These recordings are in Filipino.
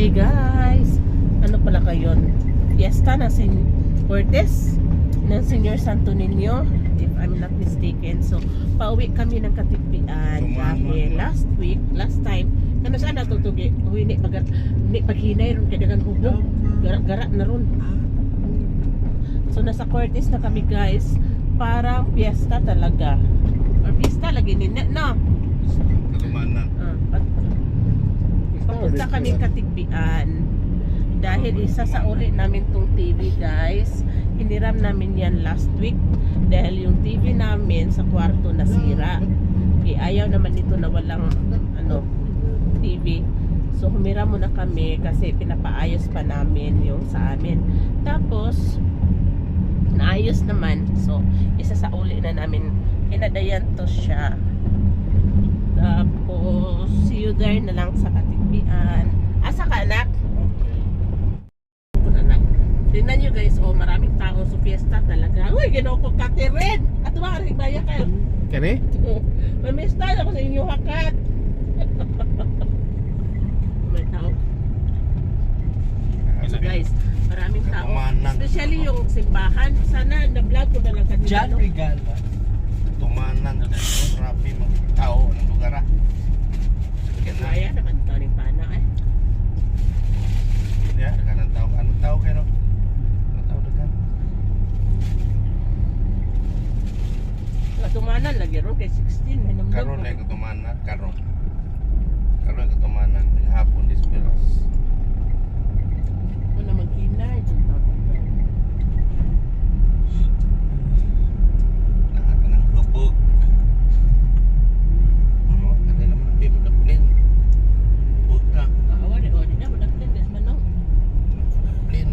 Hi guys! Ano pala kayo? Fiesta na San Cortes ng Senior Santo Niño, if I'm not mistaken. So, pauwi kami ng Katigbian dahil last time, kano saan natutugi? Hindi paghinay ron, kaya dagang hubog. Gara na ron. So, nasa Cortes na kami guys. Parang fiesta talaga. Or fiesta lagi nina, no? Katumanan. Papunta kami Katigbian dahil isa sa uli namin tong TV guys. Hiniram namin yan last week dahil yung TV namin sa kwarto nasira. Ayaw naman ito na walang TV. So humiram muna kami kasi pinapaayos pa namin yung sa amin. Tapos naayos naman. So isa sa uli na namin kinadayan to siya. Tapos see you there na lang sa Katigbian. Asa ka anak? Tingnan nyo guys, maraming tao sa fiesta talaga. Uy, ginoo ko Catherine! At maaaring baya kayo. Kani? Mamista ako sa inyo hakat. May tao. So guys, maraming tao. Especially yung simbahan. Sana na-vlog ko na lang kanina. John Regala. Tumanan na dito. Grabe mga tao ng lugar. Kaya naman ito rin pana eh. Ya, kanan tao. Anong tao kayo? Anong tao degan? Katumanan lagi ron kay 16. Karon ay katumanan. Karon ay katumanan. Hapon disperas. Wala magkinay. Nakaka ng lubog. Kanay naman ang pimudaplin. Lubog na. Wala na. Madagtin guys manong. Plin.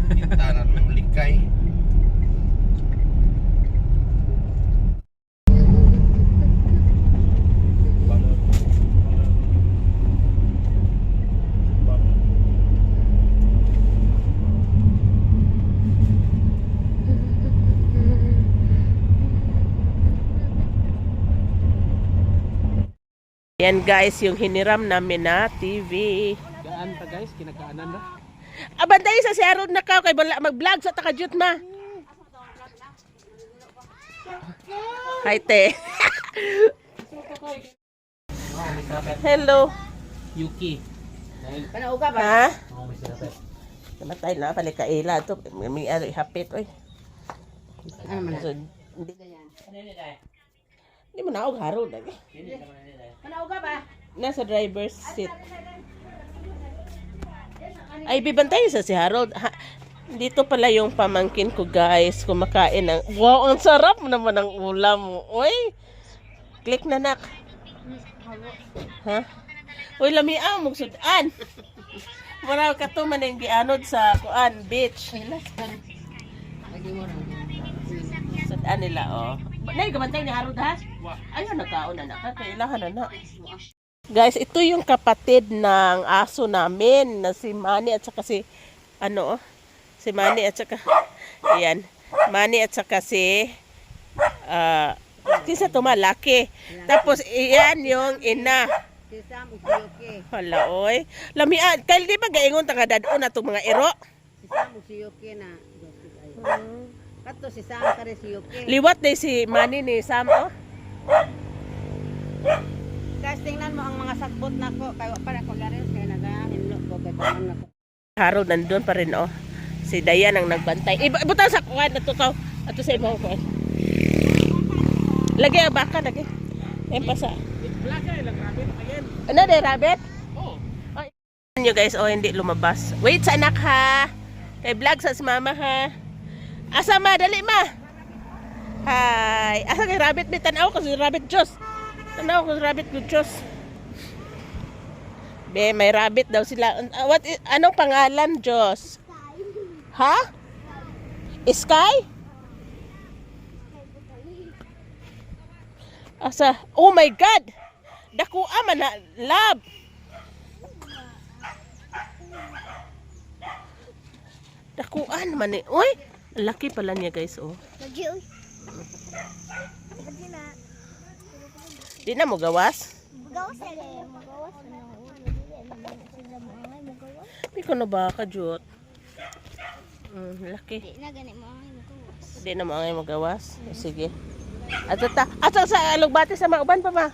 Kita na ng likay. Yan guys, yung hiniram namin na TV. Gaan pa guys, kinakaanan na. Abanday sa Sierra na ka kay mag-vlog sa takajut ma. Hi te. Hello. Yuki. Panauga ba? Ha? Oh, may sinabi. Namatay na pala kaila to. May hapit oy. Ano man? So, hindi mo naog haro lagi. Panauga ba? Nasa driver's seat. Ay, bibantay sa si Harold. Dito pala yung pamangkin ko, guys. Kumakain ng... Wow, ang sarap naman ng ulam mo. Uy! Click na, nak. Ha? Uy, lamiang magsudan. Maraw ka to man yung gianod sa kuan beach. Sudan nila, oh. Nay, gabantay ni Harold, ha? Ayun, nagkaon na, nak. Kailangan na, nak. Guys, ito yung kapatid ng aso namin na si Manny at saka si si Manny at saka ayan, Manny at saka si kisa to malaki. Tapos iyan yung ina. Si Sam Usiyoke. Hala oy. Lamian, kay di ba gaingon tanga dadon na tong mga iro? Si Sam Usiyoke na. Kato si Sam kare Usiyoke. Liwat day si Manny ni Sam, oh. Guys, tingnan mo ang mga sagbot nako kay para ko garin kay nagahinlo ko kay tanan nako. Harold nandun pa rin, oh. Si Dayan ang nagbantay. Ibutang sa kuwan na tukaw. Ato sa ibang kuwan. Lagi ang baka, lagi. Ayan pa sa... Blaga ilang rabbit again. Ano, de rabbit? Oh. Ay, nyo guys, oh, hindi lumabas. Wait sa anak, ha? Kay vlog sa si mama, ha? Asa ma, dali ma. Hi. Asa kay rabbit, may tanaw ko si rabbit Diyos. Tanaw ko si rabbit Diyos. Be, may rabbit daw sila. Anong pangalan, Diyos? Ha? Sky? Asa? Oh my God! Dakuha man na, love! Dakuha naman eh. Uy! Laki pala niya guys, oh. Lagi, uy. Lagi na. Di na mo gawas? Magawas sila. Magawas na. Sila mga Hindi ko na baka, Jut. Laki. Di na gani mo ang inutuwas. Hindi na mga magawas. Sige. Ato sa alugbati sa mauban pa ba?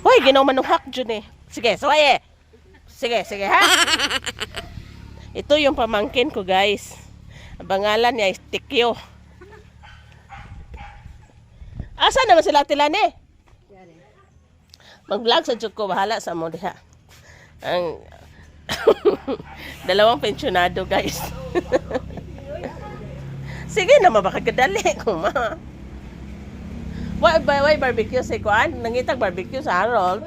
Hoy, ginaw manuhak dyan eh. Sige, suwaye. Sige, ha? Ito yung pamangkin ko, guys. Ang pangalan niya is Tikyo. Asa naman sila Tilane? Mag-vlog sa Diyos ko. Bahala sa mo diha. Ang dalawang pensionado, guys. Sige na, mabakagdali. Kuma. Why barbecue si Kuan? Nangitag barbecue sa Harold.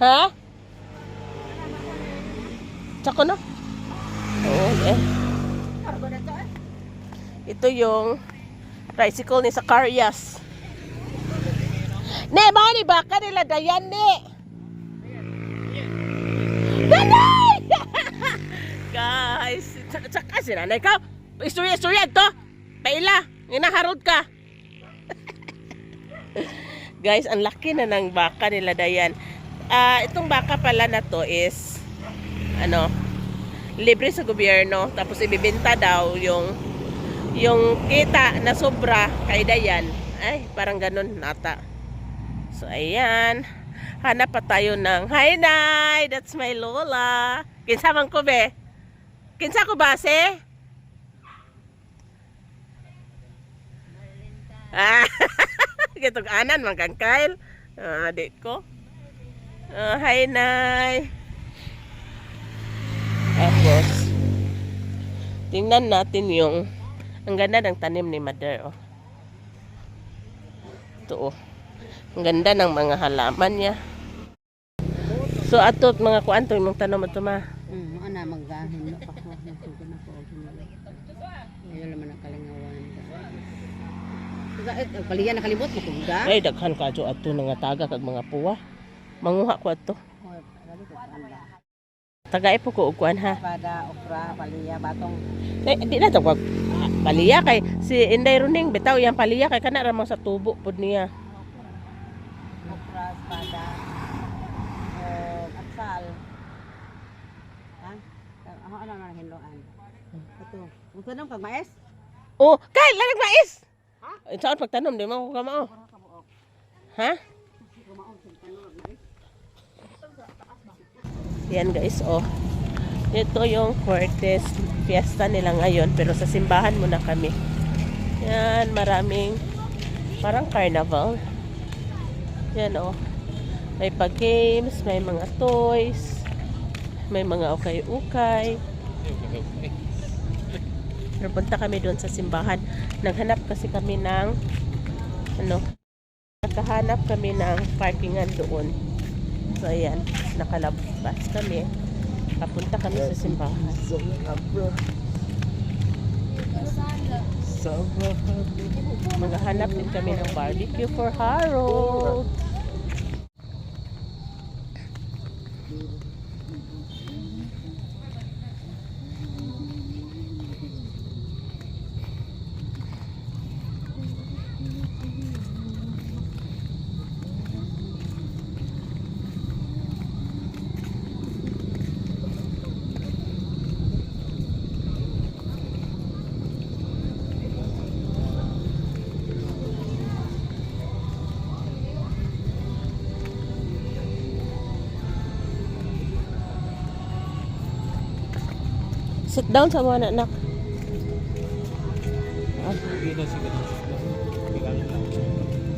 Ha? Tsaka na? Oo, eh. Ito yung tricycle ni Zacarias. Ne, mga ni baka nila dayan, ne. Nanay! Guys, tsaka si nanay ka. Istorya to. Paila, inaharod ka. Guys, ang laki na ng baka nila dayan. Itong baka pala na to is libre sa gobyerno, tapos ibibenta daw yung kita na sobra kay dayan. Ay, parang ganun nata. So ayan, hanap pa tayo ng hi Nay, that's my lola. Kinsa man ko be? Kinsa ko base? Gitong anan man kang Kyle. Adik ko. Hi Nay. Tapos tingnan natin yung ang ganda ng tanim ni Mother, oh. Ito, oh. Ang ganda ng mga halaman niya. So atot mga kuan to imong tanom ato ma. Ana maggahin na pa ko na ko. Ayo naman ang kalingawan. Paliya nakalimot mo kung ga. Ay daghan ka jo ato nga taga kag mga puwa. Manguha ko ato. Tagay po ko og kuan ha. Pada okra, paliya, batong. Di na tawag paliya kay si Inday Runing bitaw yang paliya kay kana ra mo sa tubo pud niya. Okra, pada, atsal. Ha? Ano na hinloan? Ito. Unsa nang kag mais? Oh, kay lang mais. Ha? Saan pagtanom di mo ko kamao? Ha? Yan guys, oh. Ito yung Cortes fiesta nila ngayon, pero sa simbahan muna kami. Yan, maraming parang carnival. Yan, oh. May pag-games, may mga toys, may mga ukay-ukay. Pero punta kami doon sa simbahan. Naghanap kasi kami ng nakahanap kami ng parkingan doon. So ayan, nakalabas kami. Papunta kami sa simbahan. Maghahanap din kami ng barbecue for Harold. Sit down sa mga anak.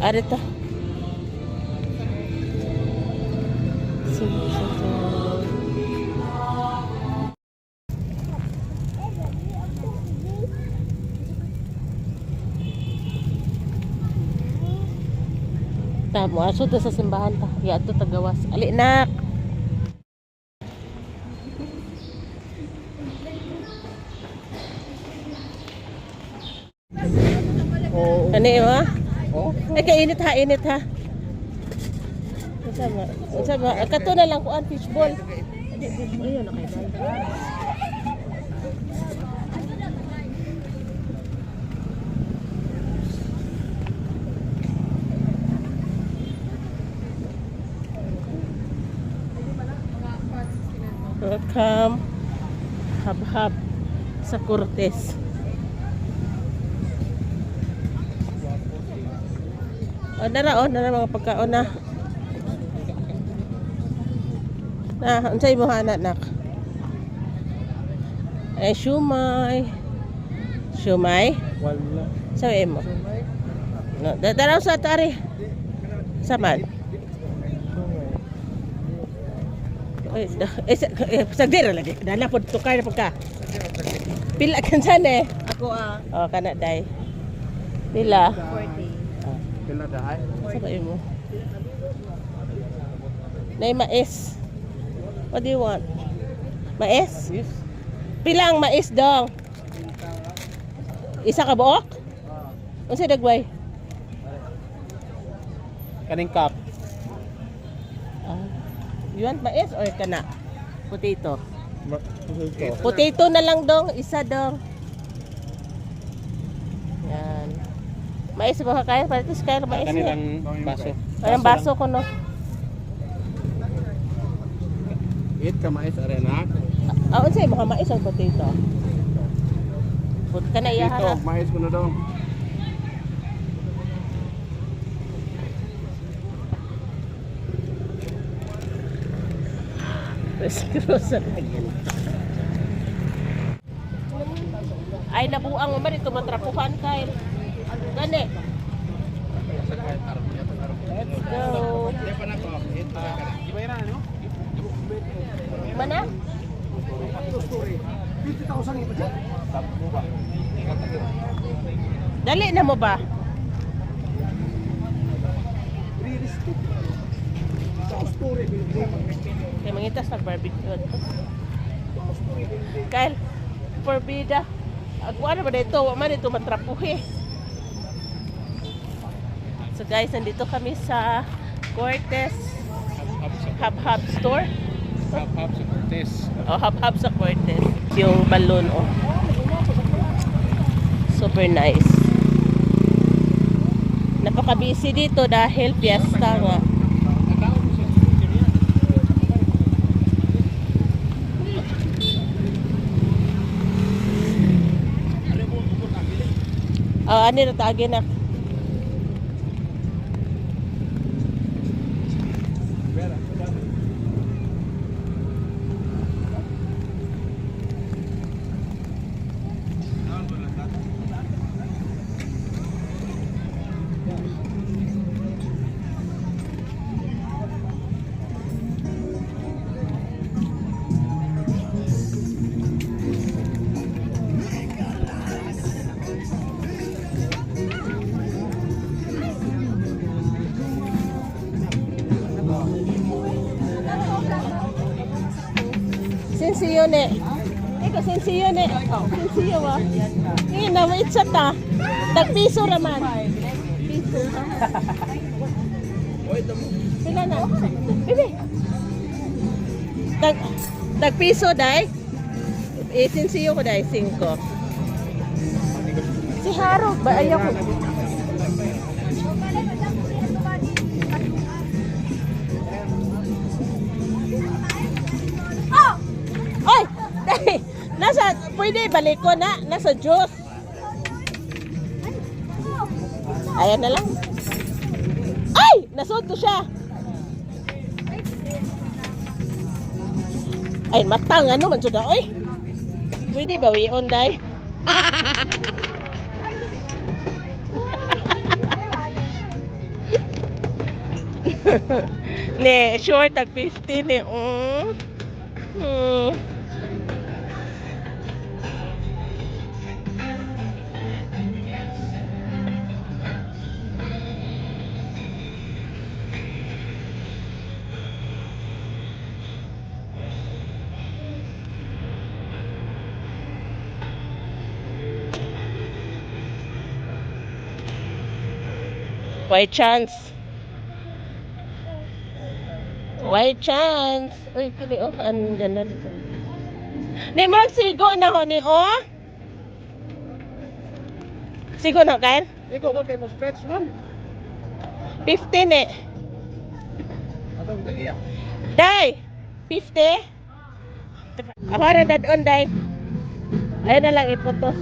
Arita. Tamo aso ta sa simbahan ta. Ya to tagawas. Ali nak. Ano yun ha? Ay kainit ha, init ha. Sama. Kato na lang kuan fishball. Ayun na kayo. Welcome. Hab-hab sa Cortez. O, nara mga pagkaon na. Unsay mo anak nak? Ay, shumay. Shumay? Wala. Sabi mo? No, dadaraw sa tari. Saman? Sagdira lagi. Dala po tukar na pagka. Pila kan sana eh. Ako Oh, kana day. Pila? 40. Pila dahay? Sabi mo? Nay mais. What do you want? Mais? Yes. Pila ang mais dong? Isa ka buok? Unsay dagway? Kaning cup. You want mais or kana? Potato. Ito. Potato na lang dong, isa dong. Yan. Mais ba kaya? Palitis kaya ng mais. Kanilang baso. Parang baso ko no. Eat ka mais arena. Unsay mga mais or potato? Put ka na iya Ito, hara. mais ko na daw. Rescrosa na yan. Ay, nabuang mo man ito matrapuhan Kyle. Gani. Let's go. Ibayran ano? Mana? Dali na mo ba? Kaya mangitas na barbecue. Kyle, forbida. Ano ba dito? Man ito matrapuhi. So guys, nandito kami sa Cortez Hub store. Hap sa Cortez. Hub sa Cortez. Yung balloon, oh. Super nice. Napaka-busy dito dahil fiesta nga. Ano na tagi na? Sensiyo ne. Eko sensiyo ne. Sensiyo wa. Ini na wait sa ta. Tagpiso raman. Piso. Pila na? Bibi. Tagpiso dai. Sensiyo ko dai 5. Si Harold ba ayaw ko. Oy! Dahil, pwede balik ko na, nasa juice. Ayan na lang. Ay! Nasod ko siya. Ay, matang, ano man siya. Oy! Pwede ba, wion, day? Ne, short, tag 15 eh. White chance. White chance. Uy, kali oh, andyan na dito. Ni magsigo na ko ni oh. Sigo na kain? Ikaw ba kayo mo stretch man? 15 eh. Atong dali. Day, 50? Ako na dadon, day. Ayun na lang iputos.